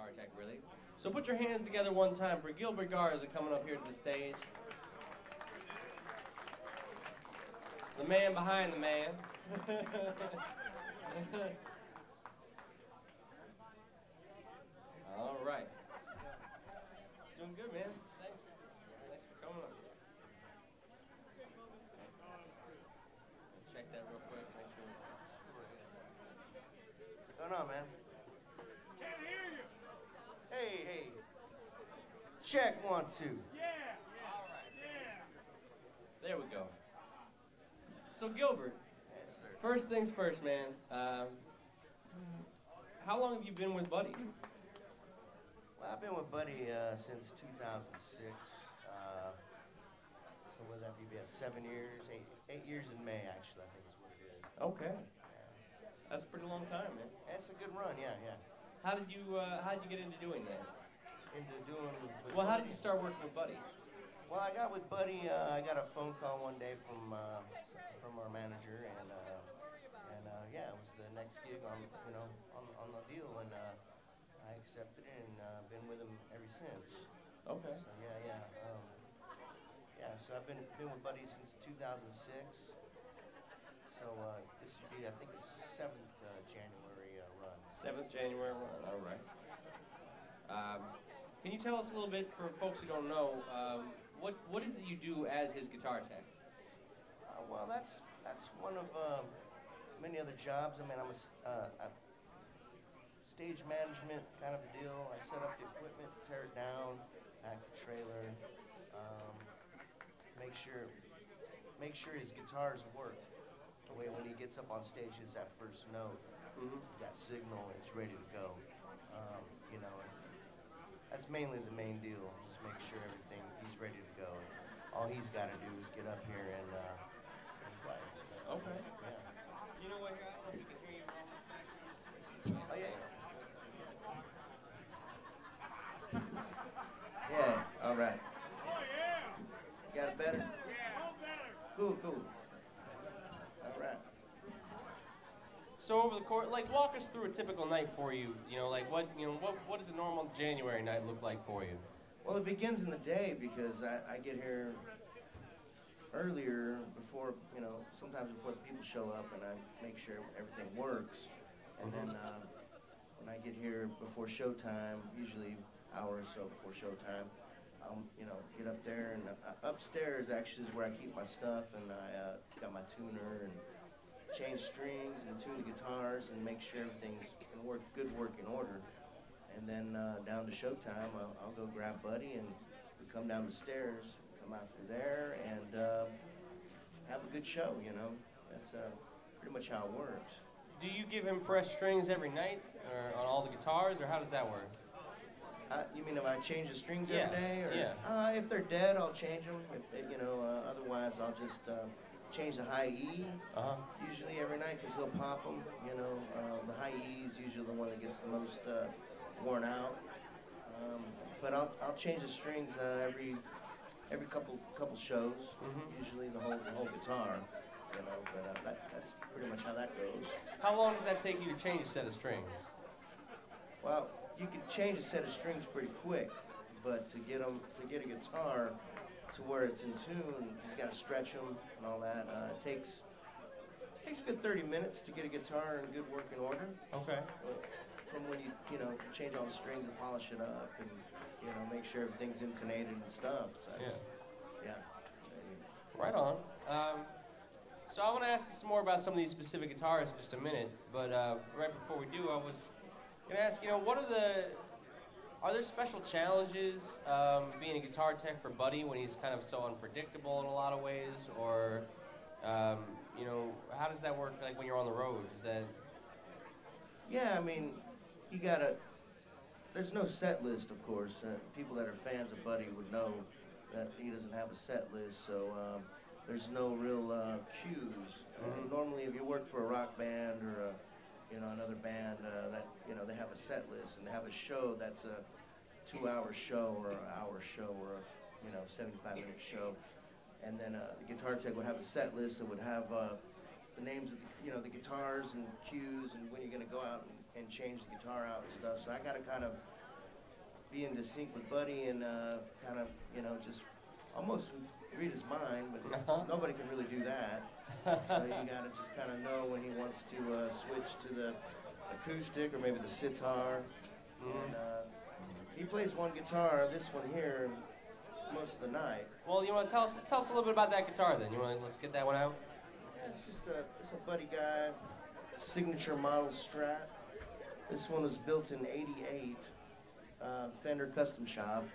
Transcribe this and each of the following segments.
guitar tech, really. So put your hands together one time for Gilbert Garza coming up here to the stage. The man behind the man. All right. Doing good, man. Thanks. Thanks for coming up. Check that real quick. Make sure it's... What's going on, man? Can't hear you. Hey. Check 1, 2. Yeah. All right. Yeah. There we go. So Gilbert, Yes, sir. first things first, man. How long have you been with Buddy? Well, I've been with Buddy since 2006. So what would that be? 7 years, 8 years in May, actually, I think is what it is. Okay. That's a pretty long time, man. That's a good run, yeah. How did you get into doing that? Into doing with Well, how Buddy. did you start working with Buddy? Well, I got with Buddy. I got a phone call one day from our manager, and yeah, it was the next gig on the deal, and I accepted it and been with him ever since. Okay. So yeah. So I've been with Buddy since 2006. So this would be, I think, the 7th January run. 7th January run. All right. Can you tell us a little bit, for folks who don't know, what is it you do as his guitar tech? Well, that's one of many other jobs. I mean, I'm a stage management kind of a deal. I set up the equipment, tear it down, pack the trailer, make sure his guitars work. The way when he gets up on stage, hits that first note, that signal, it's ready to go. That's mainly the main deal. Just make sure he's ready to go. All he's got to do is get up here and play. Okay. Yeah. You know what? I don't know if you can hear you. Oh yeah. Yeah. All right. Oh yeah. Got it better? Yeah. All better. Cool. All right. So over the course, walk us through a typical night for you. What does a normal January night look like for you? Well, it begins in the day because I get here earlier before, sometimes before the people show up, and I make sure everything works. And then when I get here before showtime, usually an hour or so before showtime, I'll, get up there, and upstairs actually is where I keep my stuff, and I got my tuner and change strings and tune the guitars and make sure everything's in good working order. And then down to showtime, I'll go grab Buddy, and we come down the stairs, come out through there, and have a good show, That's pretty much how it works. Do you give him fresh strings every night, or on all the guitars, or how does that work? You mean if I change the strings Yeah, every day? Or, yeah. If they're dead, I'll change them. Otherwise, I'll just change the high E usually every night because he'll pop them. The high E is usually the one that gets the most worn out. But I'll change the strings every couple shows. Usually the whole guitar. But that's pretty much how that goes. How long does that take you to change a set of strings? Well, you can change a set of strings pretty quick, but to get a guitar to where it's in tune, you got to stretch them and all that. It takes a good 30 minutes to get a guitar in good working order. Okay. From when you change all the strings and polish it up and make sure everything's intonated and stuff. So yeah. Right on. So I want to ask you some more about some of these specific guitars in just a minute, but right before we do, I was going to ask, are there special challenges being a guitar tech for Buddy when he's kind of so unpredictable in a lot of ways, or how does that work when you're on the road? Is that... Yeah, I mean, there's no set list, of course. People that are fans of Buddy would know that he doesn't have a set list, so there's no real cues. Normally, if you work for a rock band or another band, that they have a set list and they have a show that's a 2-hour show or an hour show or a 75-minute show, and then the guitar tech would have a set list that would have the names of the guitars and cues and when you're going to go out and change the guitar out and stuff. So I got to kind of be in sync with Buddy and kind of, just almost read his mind, but nobody can really do that. So you got to just kind of know when he wants to switch to the acoustic or maybe the sitar. And he plays one guitar, this one here, most of the night. Well, you want to tell us a little bit about that guitar then? Let's get that one out. Yeah, it's a Buddy Guy signature model Strat. This one was built in '88, Fender Custom Shop,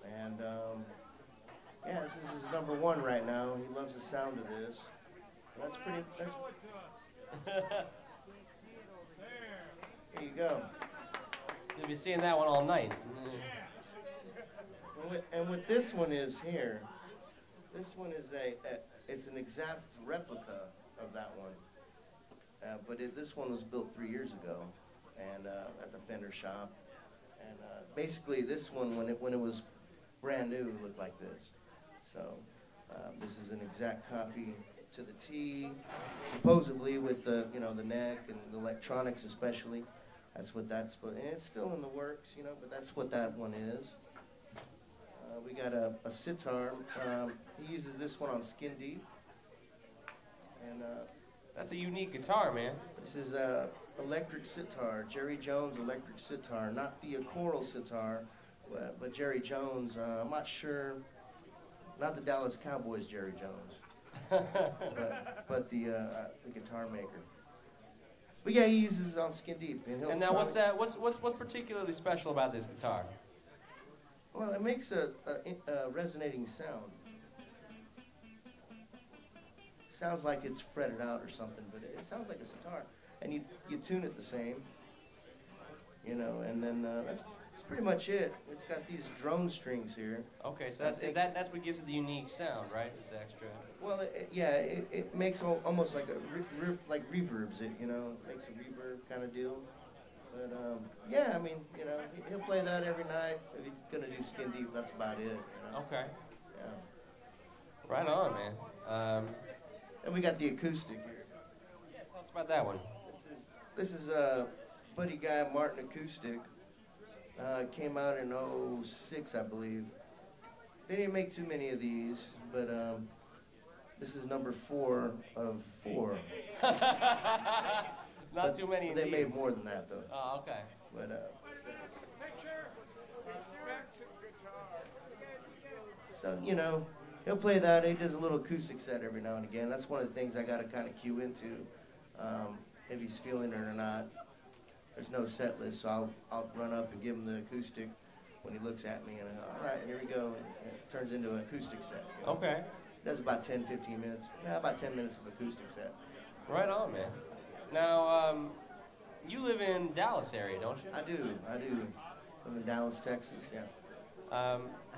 and yeah, this is his #1 right now. He loves the sound of this. That's pretty. That's. Here you go. You'll be seeing that one all night. And what this one is here, this one is it's an exact replica of that one. But this one was built 3 years ago, and at the Fender shop. And basically, this one, when it was brand new, it looked like this. So this is an exact copy to the T, supposedly with the the neck and the electronics especially. That's what that's. And it's still in the works, but that's what that one is. We got a sitar. He uses this one on Skin Deep. And that's a unique guitar, man. this is electric sitar, Jerry Jones electric sitar, not the choral sitar, but Jerry Jones. I'm not sure, not the Dallas Cowboys Jerry Jones, but the guitar maker. But yeah, he uses it on Skin Deep. And now, what's particularly special about this guitar? Well, it makes a resonating sound. Sounds like it's fretted out or something, but it sounds like a sitar. And you tune it the same, and then that's pretty much it. It's got these drone strings here. Okay, so that's what gives it the unique sound, right? Is the extra? Well, it makes almost like like reverbs it, makes a reverb kind of deal. But yeah, I mean, he'll play that every night. If he's gonna do Skin Deep, that's about it. Okay. Yeah. Right on, man. And we got the acoustic here. Yeah, tell us about that one. This is a Buddy Guy Martin acoustic. Came out in '06, I believe. They didn't make too many of these, but this is #4 of 4. Not too many. They made more than that, though. Oh, okay. Picture, expensive guitar. So, he'll play that. He does a little acoustic set every now and again. That's one of the things I got to kind of cue into, if he's feeling it or not. There's no set list, so I'll run up and give him the acoustic when he looks at me, and all right, here we go. And it turns into an acoustic set. Okay. Does about 10, 15 minutes. Yeah, about 10 minutes of acoustic set. Right on, man. Now, you live in Dallas area, don't you? I do. I'm in Dallas, Texas, yeah.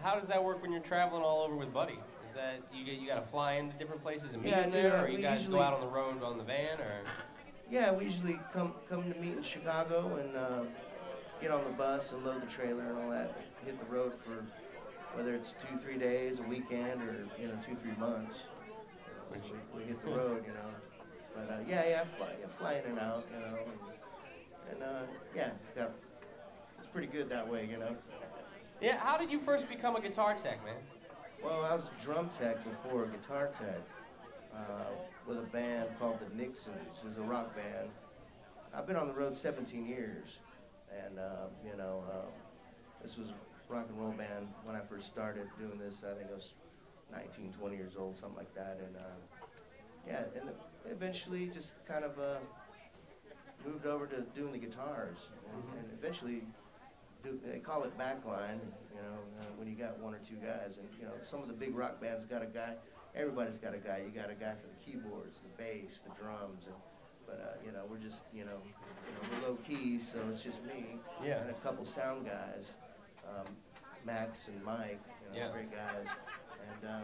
How does that work when you're traveling all over with Buddy? Is that you got to fly into different places and meet Yeah, him I do. there, or We you guys usually- go out on the road on the van, or? Yeah, we usually come to meet in Chicago and get on the bus and load the trailer and all that. Hit the road for whether it's 2-3 days, a weekend, or 2-3 months. So we hit the road, But I fly in and out, and yeah, it's pretty good that way, Yeah. How did you first become a guitar tech, man? Well, I was a drum tech before a guitar tech. With a band called the Nixons. It's a rock band. I've been on the road 17 years, and this was a rock and roll band when I first started doing this. I think I was 19, 20 years old, something like that, and eventually just kind of moved over to doing the guitars, and eventually they call it backline. When you got 1 or 2 guys, and some of the big rock bands got a guy. Everybody's got a guy. You got a guy for the keyboards, the bass, the drums, but we're just we're low key, so it's just me and a couple sound guys, Max and Mike, great guys, and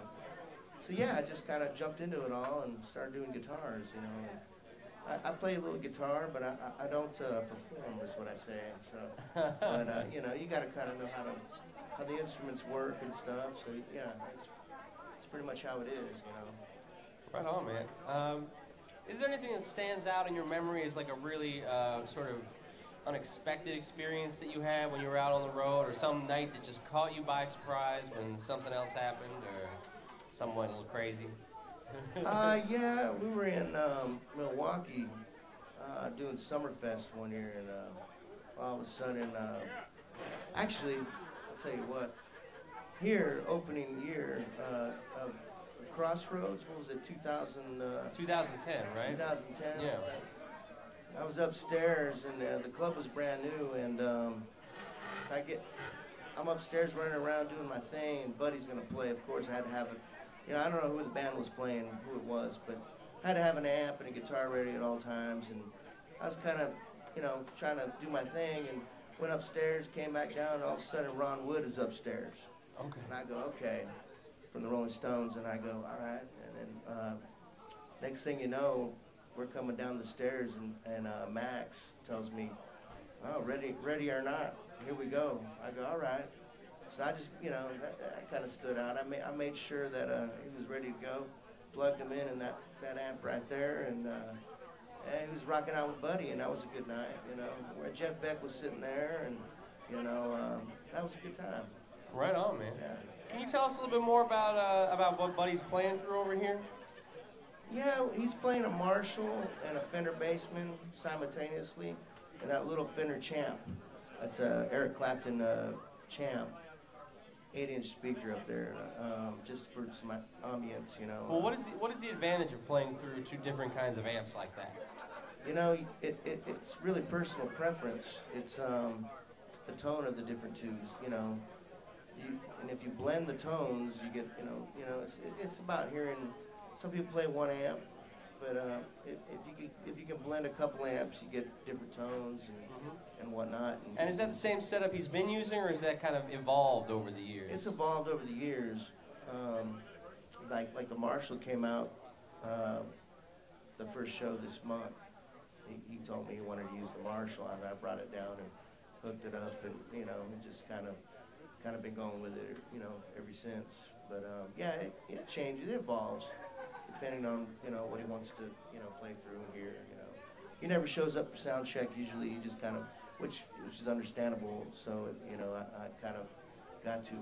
so yeah, I just kind of jumped into it all and started doing guitars, and I play a little guitar, but I don't perform, is what I say. So, but you got to kind of know how the instruments work and stuff. So yeah. It's pretty much how it is, Right on, man. Is there anything that stands out in your memory as like a really sort of unexpected experience that you had when you were out on the road, or some night that just caught you by surprise when something else happened, or something went a little crazy? Yeah, we were in Milwaukee doing Summerfest one year, and all of a sudden, actually, I'll tell you what, here, opening year of Crossroads, what was it, 2010, right? 2010? Yeah. I was upstairs, and the club was brand new, and I'm upstairs running around doing my thing, and Buddy's gonna play. Of course, I had to have it. You know, I don't know who the band was playing, who it was, but I had to have an amp and a guitar ready at all times, and I was kind of, you know, trying to do my thing, and went upstairs, came back down, and all of a sudden Ron Wood is upstairs. Okay. And I go, okay, from the Rolling Stones, and I go, all right, and then next thing you know, we're coming down the stairs, and Max tells me, oh, ready or not, here we go. I go, all right. So I just, you know, that kind of stood out. I made sure that he was ready to go, plugged him in that amp right there, and he was rocking out with Buddy, and that was a good night, you know. Where Jeff Beck was sitting there, and, you know, that was a good time. Right on, man. Yeah. Can you tell us a little bit more about what Buddy's playing through over here? Yeah, he's playing a Marshall and a Fender Bassman simultaneously, and that little Fender Champ. That's a Eric Clapton Champ, 8-inch speaker up there, just for some ambience, you know. Well, what is the advantage of playing through two different kinds of amps like that? You know, it's really personal preference. It's the tone of the different tubes, you know. And if you blend the tones, you get, you know, it's about hearing. Some people play one amp, but if you can blend a couple amps, you get different tones and whatnot. And is that the same setup he's been using, or is that kind of evolved over the years? It's evolved over the years. Like the Marshall came out the first show this month. He told me he wanted to use the Marshall, and I brought it down and hooked it up, and you know, just kind of been going with it, you know, ever since. But yeah, it changes, it evolves, depending on, you know, what he wants to, you know, play through and hear, you know. He never shows up for sound check usually. He just kind of, which is understandable. So, you know, I kind of got to,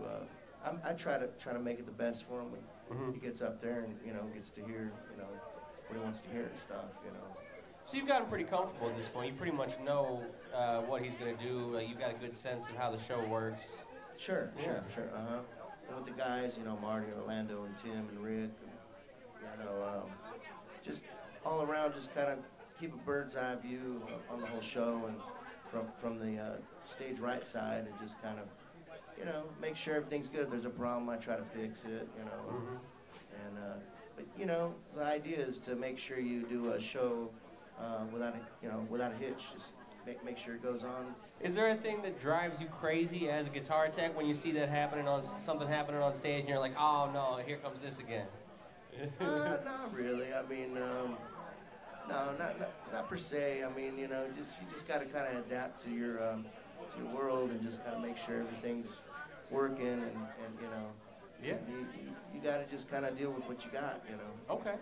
I try to make it the best for him when he gets up there and, you know, gets to hear, you know, what he wants to hear and stuff, you know. So you've got him pretty comfortable at this point. You pretty much know what he's going to do. You've got a good sense of how the show works. Sure. Yeah. And with the guys, you know, Marty, Orlando, and Tim, and Rick, and, you know, just all around, just kind of keep a bird's eye view on the whole show, and from the stage right side, and just kind of, you know, make sure everything's good. If there's a problem, I try to fix it, you know. And but you know, the idea is to make sure you do a show without a hitch. Just make sure it goes on. Is there a thing that drives you crazy as a guitar tech when you see that something happening on stage, and you're like, oh no, here comes this again? Not really. I mean, no, not per se. I mean, you know, you just got to kind of adapt to your world, and just kind of make sure everything's working, and you know, yeah, you got to just kind of deal with what you got, you know. Okay.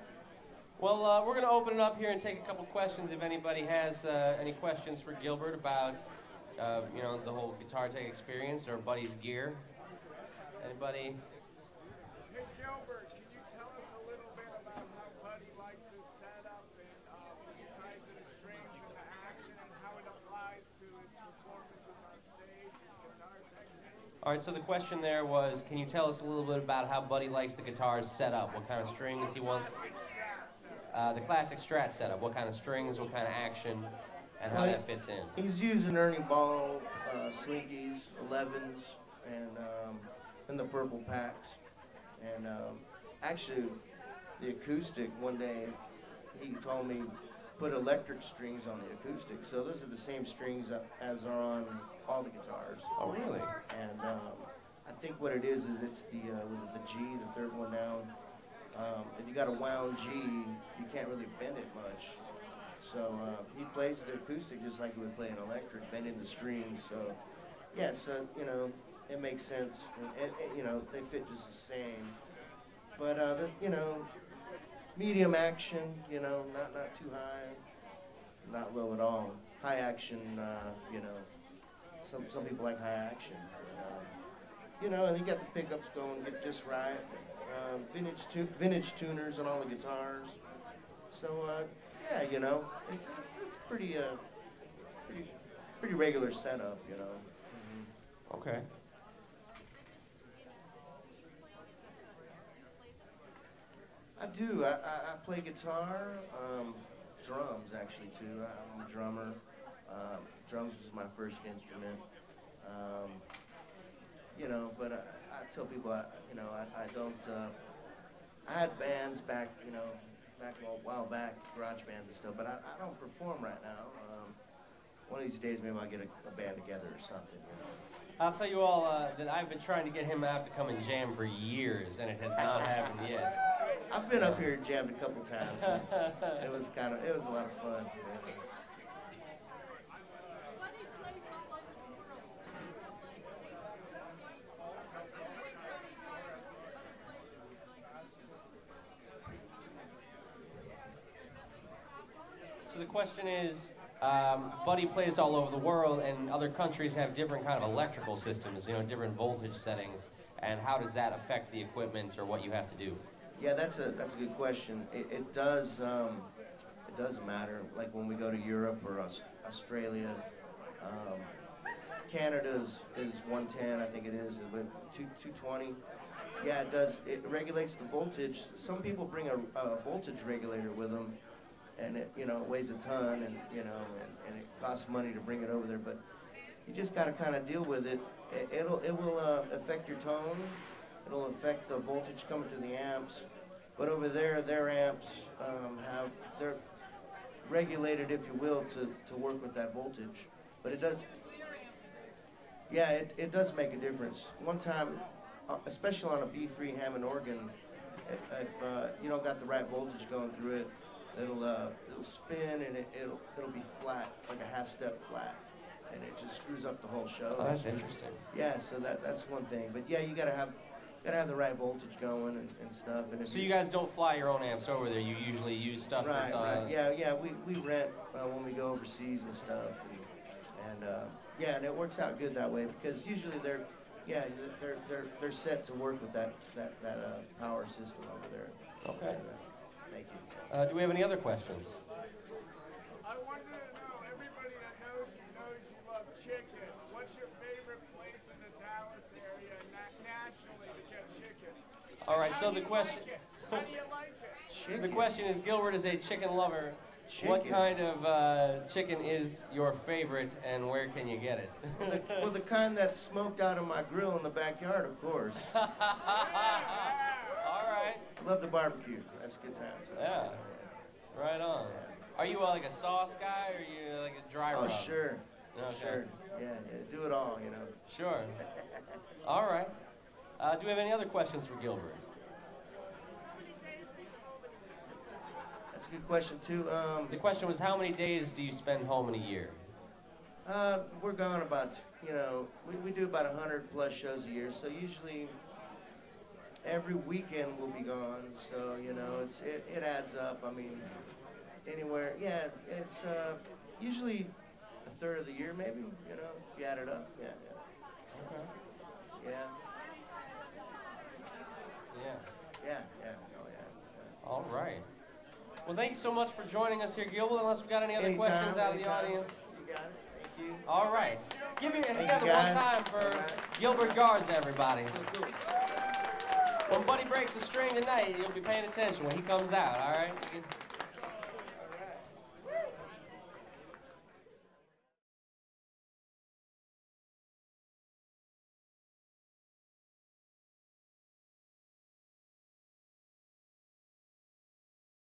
Well, we're going to open it up here and take a couple questions. If anybody has any questions for Gilbert about, you know, the whole guitar tech experience or Buddy's gear. Anybody? Hey, Gilbert, can you tell us a little bit about how Buddy likes his setup and the size of the strings and the action, and how it applies to his performances on stage, his guitar technique? All right, so the question there was, can you tell us a little bit about how Buddy likes the guitars set up? What kind of strings he wants? The classic Strat setup. What kind of strings, what kind of action, and how that fits in? He's using Ernie Ball, Slinkies, 11s, and the purple packs. And actually, the acoustic, one day, he told me, put electric strings on the acoustic. So those are the same strings as are on all the guitars. Oh, really? And I think what it is it's the, was it the G, the third one down? If you got a wound G, you can't really bend it much. So he plays the acoustic just like he would play an electric, bending the strings. So yeah, so you know, it makes sense. And you know, they fit just the same. But you know, medium action. You know, not too high, not low at all. high action, you know, some people like high action. You know, and you got the pickups going just right. Vintage tuners on all the guitars. So yeah, you know, it's pretty regular setup, you know. Okay. I do. I play guitar, drums actually too. I'm a drummer. Drums was my first instrument. You know, but I tell people, you know, I don't. I had bands back, you know, back a while back, garage bands and stuff. But I don't perform right now. One of these days, maybe I'll get a band together or something. You know. I'll tell you all that I've been trying to get him out to come and jam for years, and it has not happened yet. I've been up here and jammed a couple times. It was a lot of fun. So the question is, Buddy plays all over the world, and other countries have different kind of electrical systems, you know, different voltage settings, and how does that affect the equipment or what you have to do? Yeah, that's a good question. It does matter. Like when we go to Europe or Australia, Canada is 110, I think it is, but 220. Yeah, it does. It regulates the voltage. Some people bring a voltage regulator with them, and it, you know, it weighs a ton, and you know, and it costs money to bring it over there. But you just got to kind of deal with it. It will affect your tone. It'll affect the voltage coming to the amps. But over there, their amps they're regulated, if you will, to work with that voltage. But it does. Yeah, it does make a difference. One time, especially on a B3 Hammond organ, if you don't got the right voltage going through it, it'll spin and it'll be flat, like a half step flat, and it just screws up the whole show. Oh, that's interesting. Yeah, so that's one thing. But yeah, you gotta have the right voltage going and stuff. And So you guys don't fly your own amps over there. You usually use stuff that's right. Yeah. We rent when we go overseas and stuff, and yeah, and it works out good that way because usually they're set to work with that power system over there. Okay. Thank you. Do we have any other questions? I wanted to know, everybody that knows you love chicken. What's your favorite place in the Dallas area and nationally to get chicken? All right, so the question... How do you like it? Chicken. The question is, Gilbert is a chicken lover. Chicken. What kind of chicken is your favorite, and where can you get it? Well, the kind that's smoked out of my grill in the backyard, of course. All right. Love the barbecue. That's good times. Yeah. Right on. Are you like a sauce guy, or are you like a dry rub? Oh, sure. Okay. Sure. Yeah, do it all, you know. Sure. All right. Do we have any other questions for Gilbert? That's a good question, too. The question was, how many days do you spend home in a year? We're gone about, you know, we do about 100 plus shows a year, so usually every weekend we'll be gone, so, you know, it adds up. I mean, anywhere, yeah, it's usually a third of the year, maybe, you know, if you add it up, yeah. Okay. Yeah. Yeah. Oh, yeah. All right. Well, thank you so much for joining us here, Gilbert, unless we've got any other Anytime, questions out of the anytime. audience. You got it. Thank you. All right. Give it Thank together you, one guys. time for All right. Gilbert Garza, everybody. Cool. When Buddy breaks a string tonight, you'll be paying attention when he comes out, all right?